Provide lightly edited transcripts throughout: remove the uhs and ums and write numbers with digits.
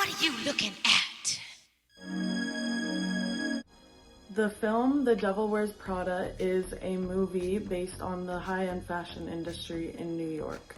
What are you looking at? The film The Devil Wears Prada is a movie based on the high-end fashion industry in New York.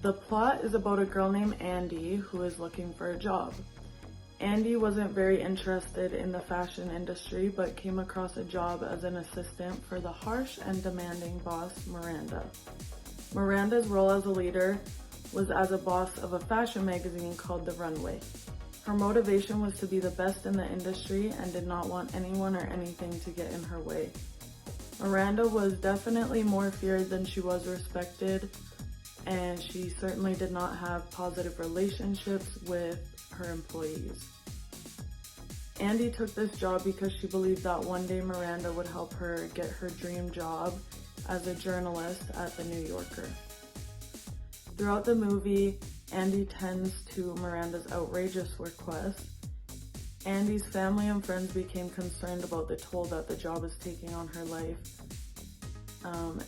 The plot is about a girl named Andy who is looking for a job. Andy wasn't very interested in the fashion industry but came across a job as an assistant for the harsh and demanding boss Miranda. Miranda's role as a leader was as a boss of a fashion magazine called The Runway. Her motivation was to be the best in the industry and did not want anyone or anything to get in her way. Miranda was definitely more feared than she was respected, and she certainly did not have positive relationships with her employees. Andy took this job because she believed that one day Miranda would help her get her dream job as a journalist at The New Yorker. Throughout the movie, Andy tends to Miranda's outrageous requests. Andy's family and friends became concerned about the toll that the job is taking on her life.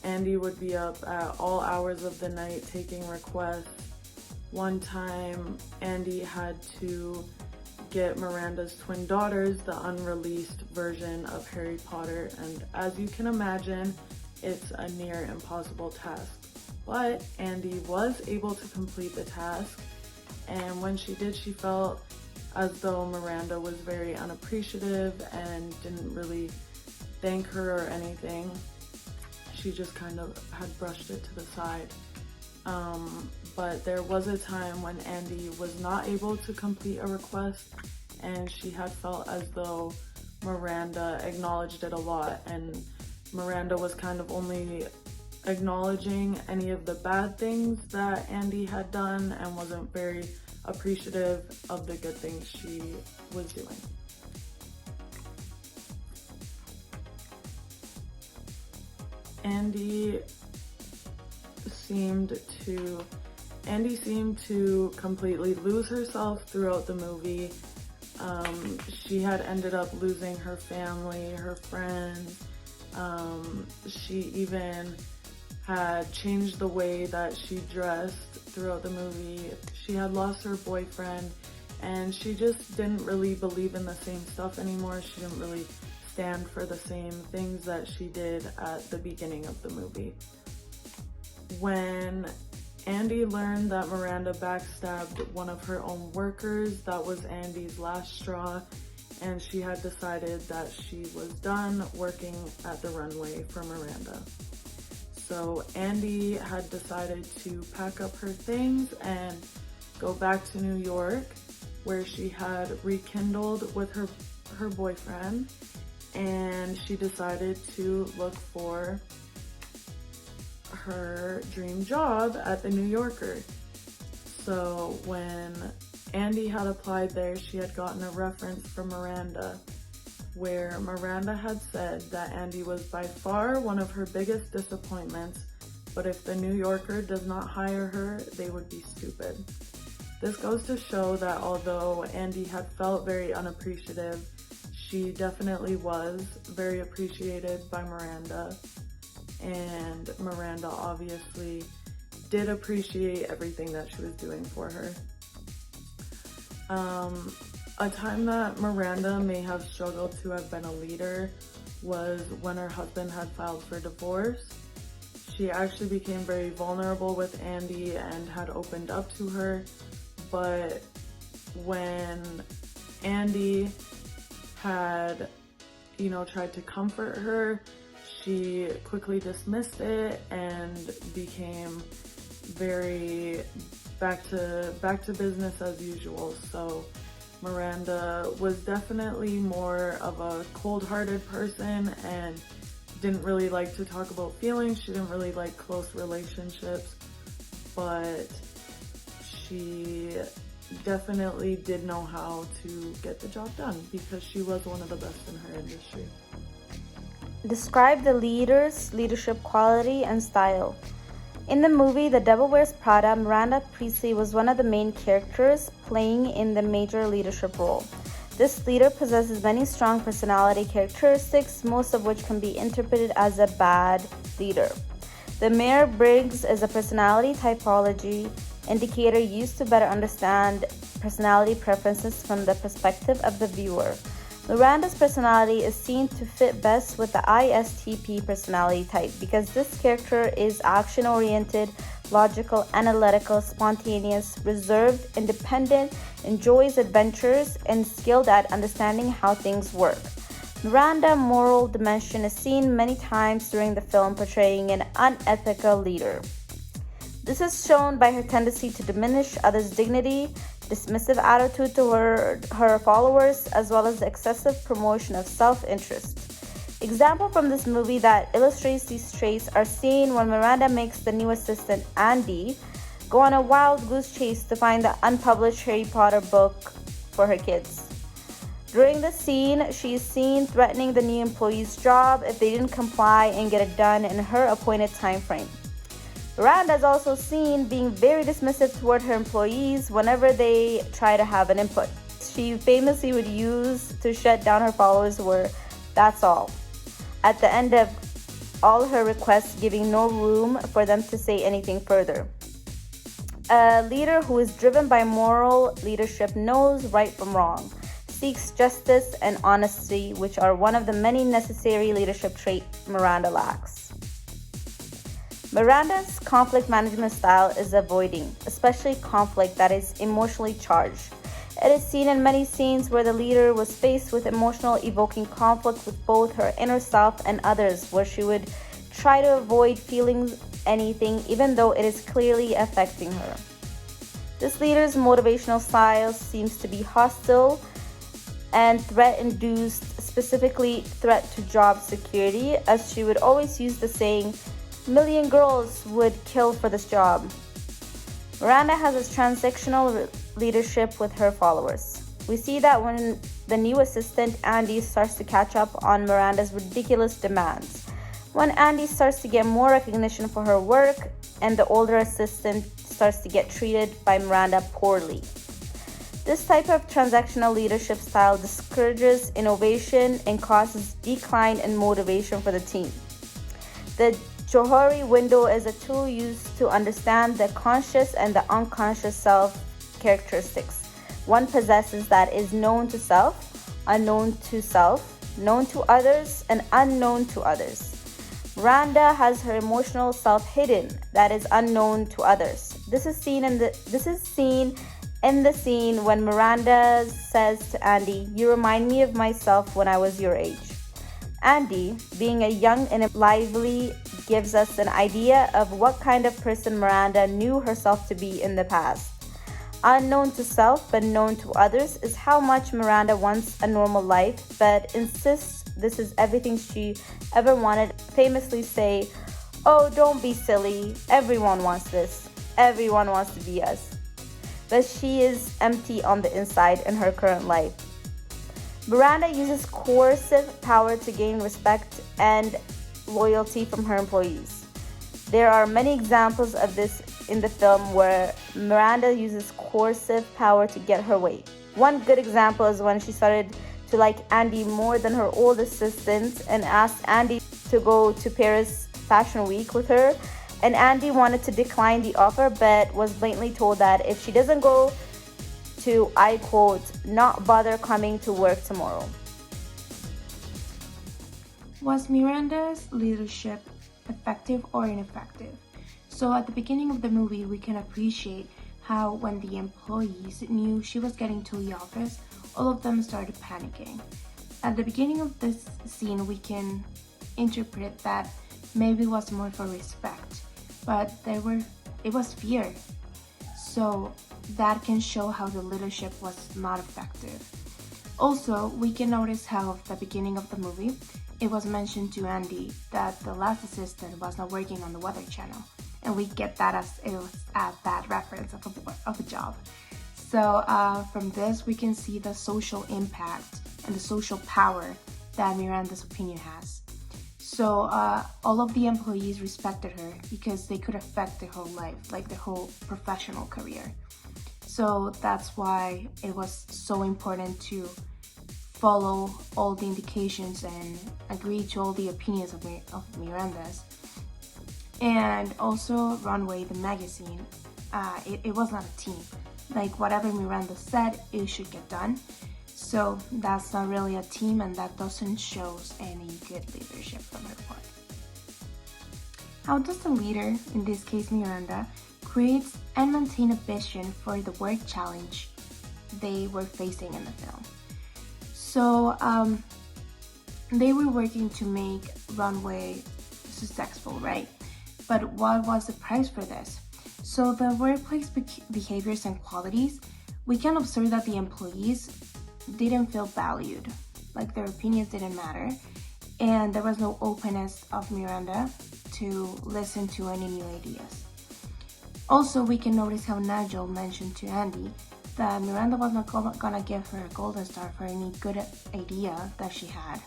Andy would be up at all hours of the night taking requests. One time, Andy had to get Miranda's twin daughters the unreleased version of Harry Potter, and as you can imagine, it's a near impossible task. But Andy was able to complete the task, and when she did, she felt as though Miranda was very unappreciative and didn't really thank her or anything. She just kind of had brushed it to the side. But there was a time when Andy was not able to complete a request, and she had felt as though Miranda acknowledged it a lot, and Miranda was kind of only acknowledging any of the bad things that Andy had done and wasn't very appreciative of the good things she was doing. Andy seemed to completely lose herself throughout the movie. She had ended up losing her family, her friends. She even had changed the way that she dressed throughout the movie. She had lost her boyfriend, and she just didn't really believe in the same stuff anymore. She didn't really stand for the same things that she did at the beginning of the movie. When Andy learned that Miranda backstabbed one of her own workers, that was Andy's last straw, and she had decided that she was done working at the Runway for Miranda. So Andy had decided to pack up her things and go back to New York, where she had rekindled with her boyfriend, and she decided to look for her dream job at the New Yorker. So when Andy had applied there, she had gotten a reference from Miranda, where Miranda had said that Andy was by far one of her biggest disappointments, but if the New Yorker does not hire her, they would be stupid. This goes to show that although Andy had felt very unappreciative, she definitely was very appreciated by Miranda, and Miranda obviously did appreciate everything that she was doing for her. A time that Miranda may have struggled to have been a leader was when her husband had filed for divorce. She actually became very vulnerable with Andy and had opened up to her, but when Andy had, tried to comfort her, she quickly dismissed it and became very back to business as usual. So Miranda was definitely more of a cold-hearted person and didn't really like to talk about feelings. She didn't really like close relationships, but she definitely did know how to get the job done because she was one of the best in her industry. Describe the leader's leadership quality and style. In the movie The Devil Wears Prada, Miranda Priestley was one of the main characters playing in the major leadership role. This leader possesses many strong personality characteristics, most of which can be interpreted as a bad leader. The Myers-Briggs is a personality typology indicator used to better understand personality preferences from the perspective of the viewer. Miranda's personality is seen to fit best with the ISTP personality type because this character is action-oriented, logical, analytical, spontaneous, reserved, independent, enjoys adventures, and skilled at understanding how things work. Miranda's moral dimension is seen many times during the film, portraying an unethical leader. This is shown by her tendency to diminish others' dignity, dismissive attitude to her followers, as well as the excessive promotion of self-interest. Examples from this movie that illustrates these traits are seen when Miranda makes the new assistant, Andy, go on a wild goose chase to find the unpublished Harry Potter book for her kids. During the scene, she is seen threatening the new employee's job if they didn't comply and get it done in her appointed time frame. Miranda is also seen being very dismissive toward her employees whenever they try to have an input. She famously would use to shut down her followers were, "That's all," at the end of all her requests, giving no room for them to say anything further. A leader who is driven by moral leadership knows right from wrong, seeks justice and honesty, which are one of the many necessary leadership traits Miranda lacks. Miranda's conflict management style is avoiding, especially conflict that is emotionally charged. It is seen in many scenes where the leader was faced with emotional evoking conflict with both her inner self and others, where she would try to avoid feeling anything even though it is clearly affecting her. This leader's motivational style seems to be hostile and threat-induced, specifically threat to job security, as she would always use the saying, "Million girls would kill for this job." Miranda has a transactional leadership with her followers. We see that when the new assistant, Andy, starts to catch up on Miranda's ridiculous demands. When Andy starts to get more recognition for her work, and the older assistant starts to get treated by Miranda poorly. This type of transactional leadership style discourages innovation and causes decline in motivation for the team. The Johari window is a tool used to understand the conscious and the unconscious self characteristics one possesses that is known to self, unknown to self, known to others, and unknown to others. Miranda has her emotional self hidden that is unknown to others. This is seen in the scene when Miranda says to Andy, "You remind me of myself when I was your age." Andy, being a young and lively, gives us an idea of what kind of person Miranda knew herself to be in the past. Unknown to self but known to others is how much Miranda wants a normal life but insists this is everything she ever wanted. Famously say, "Oh, don't be silly. Everyone wants this. Everyone wants to be us." But she is empty on the inside in her current life. Miranda uses coercive power to gain respect and loyalty from her employees. There are many examples of this in the film where Miranda uses coercive power to get her way. One good example is when she started to like Andy more than her old assistant and asked Andy to go to Paris Fashion Week with her, and Andy wanted to decline the offer but was blatantly told that if she doesn't go to, I quote, "not bother coming to work tomorrow." Was Miranda's leadership effective or ineffective? So at the beginning of the movie, we can appreciate how when the employees knew she was getting to the office, all of them started panicking. At the beginning of this scene, we can interpret that maybe it was more for respect, but it was fear. So that can show how the leadership was not effective. Also, we can notice how at the beginning of the movie, it was mentioned to Andy that the last assistant was not working on the Weather Channel, and we get that as it was a bad reference of a job. So from this, we can see the social impact and the social power that Miranda's opinion has. So all of the employees respected her because they could affect their whole life, like their whole professional career. So that's why it was so important to follow all the indications and agree to all the opinions of Miranda's. And also Runway, the magazine, it was not a team. Like whatever Miranda said, it should get done. So that's not really a team, and that doesn't show any good leadership from her part. How does the leader, in this case Miranda, create and maintain a vision for the work challenge they were facing in the film? So they were working to make Runway successful, right? But what was the price for this? So the workplace behaviors and qualities, we can observe that the employees didn't feel valued, like their opinions didn't matter, and there was no openness of Miranda to listen to any new ideas. Also, we can notice how Nigel mentioned to Andy that Miranda was not gonna give her a golden star for any good idea that she had.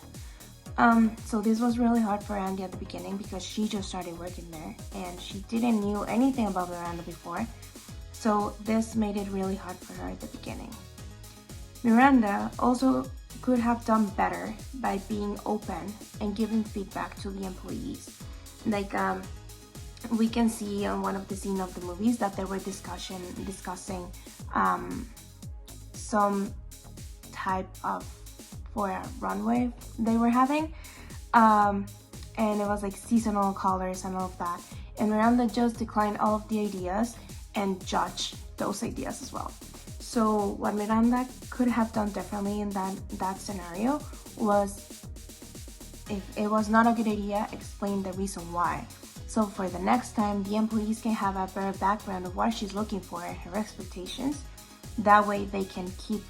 So this was really hard for Andy at the beginning because she just started working there and she didn't knew anything about Miranda before. So this made it really hard for her at the beginning. Miranda also could have done better by being open and giving feedback to the employees. Like we can see on one of the scenes of the movies that they were discussing some type of for a runway they were having, and it was like seasonal colors and all of that, and Miranda just declined all of the ideas and judged those ideas as well. So what Miranda could have done differently in that scenario was, if it was not a good idea, explain the reason why. So for the next time, the employees can have a better background of what she's looking for and her expectations. That way they can keep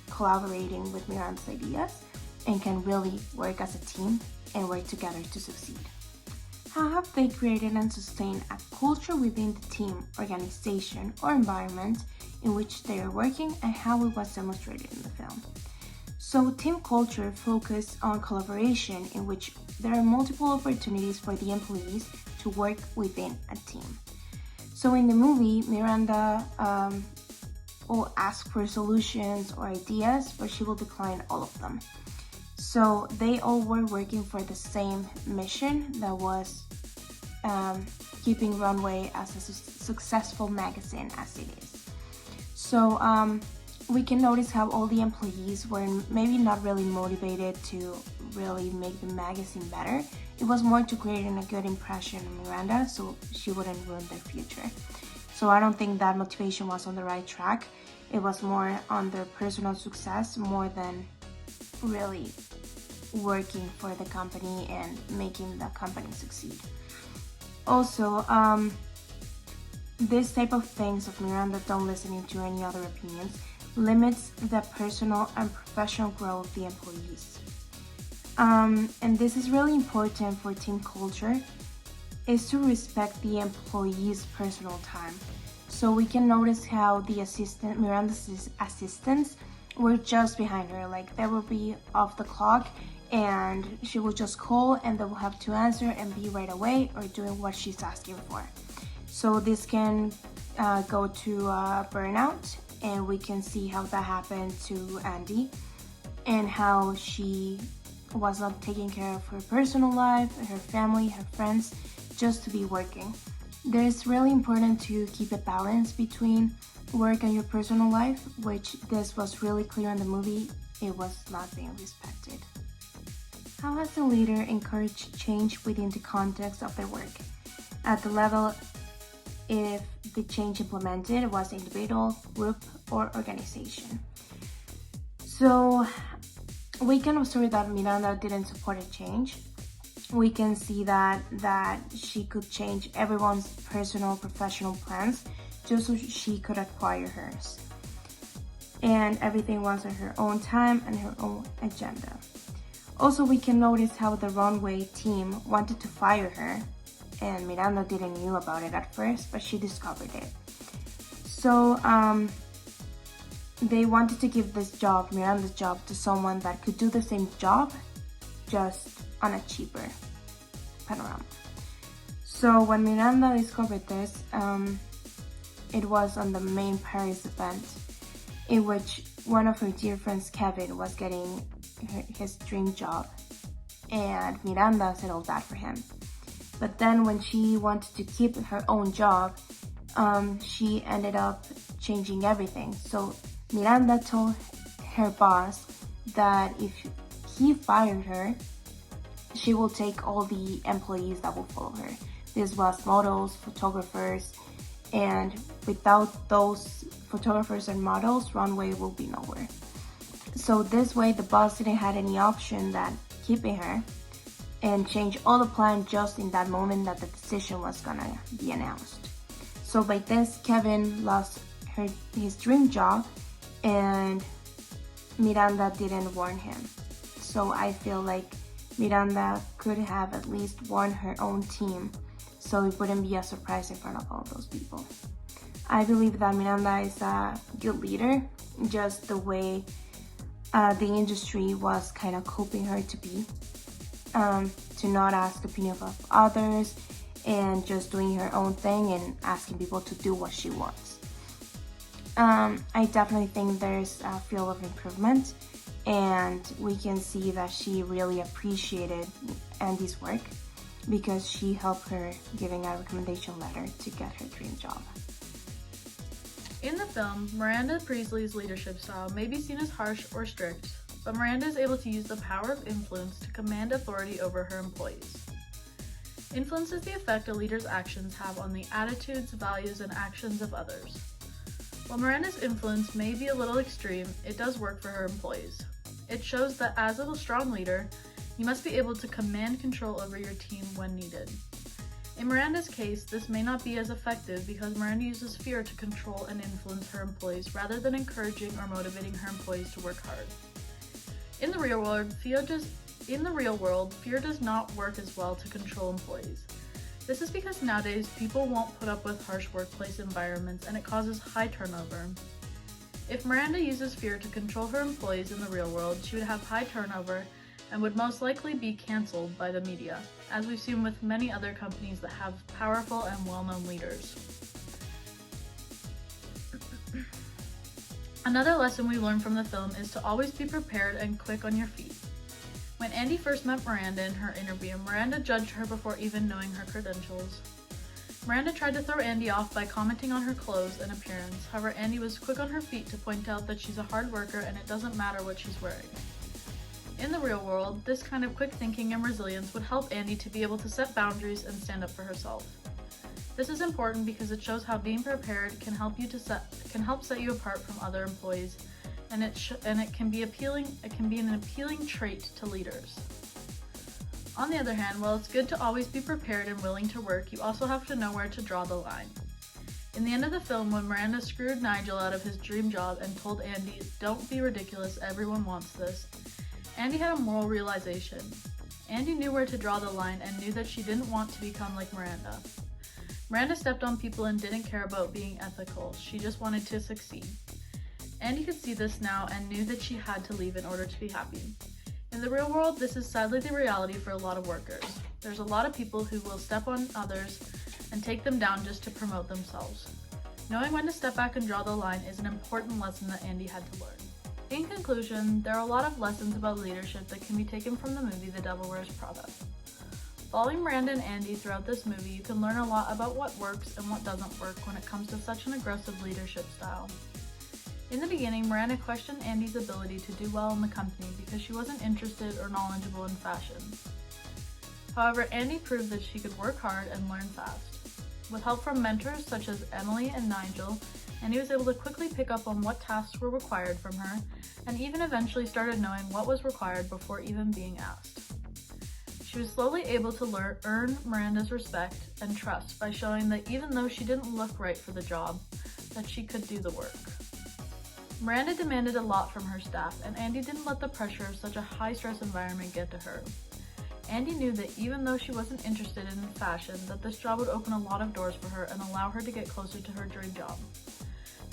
collaborating with Miranda's ideas and can really work as a team and work together to succeed. How have they created and sustained a culture within the team, organization, or environment in which they are working, and how it was demonstrated in the film? So team culture focuses on collaboration, in which there are multiple opportunities for the employees to work within a team. So in the movie, Miranda will ask for solutions or ideas, but she will decline all of them. So they all were working for the same mission, that was keeping Runway as a successful magazine as it is. So we can notice how all the employees were maybe not really motivated to really make the magazine better. It was more to creating a good impression of Miranda so she wouldn't ruin their future. So I don't think that motivation was on the right track. It was more on their personal success more than really working for the company and making the company succeed. Also, this type of things of Miranda don't listening to any other opinions limits the personal and professional growth of the employees. And this is really important for team culture, is to respect the employees' personal time. So we can notice how Miranda's assistants were just behind her, like they will be off the clock and she will just call and they will have to answer and be right away or doing what she's asking for. So this can go to burnout, and we can see how that happened to Andy and how she was not taking care of her personal life, her family, her friends, just to be working. It's really important to keep a balance between work and your personal life, which this was really clear in the movie. It was not being respected. How has the leader encouraged change within the context of their work? At the level, if the change implemented was individual, group, or organization. So we can observe that Miranda didn't support a change. We can see that she could change everyone's personal, professional plans just so she could acquire hers. And everything was at her own time and her own agenda. Also, we can notice how the Runway team wanted to fire her, and Miranda didn't know about it at first, but she discovered it. So they wanted to give this job, Miranda's job, to someone that could do the same job, just on a cheaper panorama. So when Miranda discovered this, it was on the main Paris event, in which one of her dear friends, Kevin, was getting his dream job, and Miranda settled that for him. But then when she wanted to keep her own job, she ended up changing everything. So Miranda told her boss that if he fired her, she will take all the employees that will follow her. This was models, photographers, and without those photographers and models, runway will be nowhere. So this way the boss didn't have any option than keeping her and change all the plan just in that moment that the decision was gonna be announced. So by this, Kevin lost his dream job and Miranda didn't warn him. So I feel like Miranda could have at least warned her own team so it wouldn't be a surprise in front of all those people. I believe that Miranda is a good leader, just the way the industry was kind of coping her to be, to not ask the opinion of others and just doing her own thing and asking people to do what she wants. I definitely think there's a field of improvement, and we can see that she really appreciated Andy's work because she helped her giving a recommendation letter to get her dream job. In the film, Miranda Priestley's leadership style may be seen as harsh or strict, but Miranda is able to use the power of influence to command authority over her employees. Influence is the effect a leader's actions have on the attitudes, values, and actions of others. While Miranda's influence may be a little extreme, it does work for her employees. It shows that as a strong leader, you must be able to command control over your team when needed. In Miranda's case, this may not be as effective because Miranda uses fear to control and influence her employees rather than encouraging or motivating her employees to work hard. In the real world, fear does not work as well to control employees. This is because nowadays people won't put up with harsh workplace environments and it causes high turnover. If Miranda uses fear to control her employees in the real world, she would have high turnover and would most likely be cancelled by the media, as we've seen with many other companies that have powerful and well-known leaders. Another lesson we learned from the film is to always be prepared and quick on your feet. When Andy first met Miranda in her interview, Miranda judged her before even knowing her credentials. Miranda tried to throw Andy off by commenting on her clothes and appearance. However, Andy was quick on her feet to point out that she's a hard worker and it doesn't matter what she's wearing. In the real world, this kind of quick thinking and resilience would help Andy to be able to set boundaries and stand up for herself. This is important because it shows how being prepared can help set you apart from other employees, and it can be an appealing trait to leaders. On the other hand, while it's good to always be prepared and willing to work, you also have to know where to draw the line. In the end of the film, when Miranda screwed Nigel out of his dream job and told Andy, "Don't be ridiculous, everyone wants this," Andy had a moral realization. Andy knew where to draw the line and knew that she didn't want to become like Miranda. Miranda stepped on people and didn't care about being ethical, she just wanted to succeed. Andy could see this now and knew that she had to leave in order to be happy. In the real world, this is sadly the reality for a lot of workers. There's a lot of people who will step on others and take them down just to promote themselves. Knowing when to step back and draw the line is an important lesson that Andy had to learn. In conclusion, there are a lot of lessons about leadership that can be taken from the movie The Devil Wears Prada. Following Miranda and Andy throughout this movie, you can learn a lot about what works and what doesn't work when it comes to such an aggressive leadership style. In the beginning, Miranda questioned Andy's ability to do well in the company because she wasn't interested or knowledgeable in fashion. However, Andy proved that she could work hard and learn fast. With help from mentors such as Emily and Nigel, Andy was able to quickly pick up on what tasks were required from her, and even eventually started knowing what was required before even being asked. She was slowly able to earn Miranda's respect and trust by showing that even though she didn't look right for the job, that she could do the work. Miranda demanded a lot from her staff, and Andy didn't let the pressure of such a high-stress environment get to her. Andy knew that even though she wasn't interested in fashion, that this job would open a lot of doors for her and allow her to get closer to her dream job.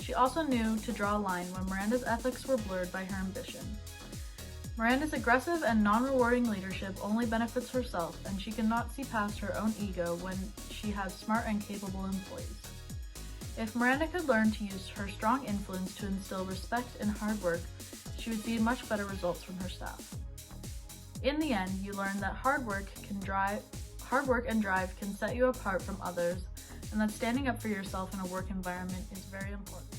She also knew to draw a line when Miranda's ethics were blurred by her ambition. Miranda's aggressive and non-rewarding leadership only benefits herself, and she cannot see past her own ego when she has smart and capable employees. If Miranda could learn to use her strong influence to instill respect and hard work, she would see much better results from her staff. In the end, you learn that hard work and drive can set you apart from others, and that standing up for yourself in a work environment is very important.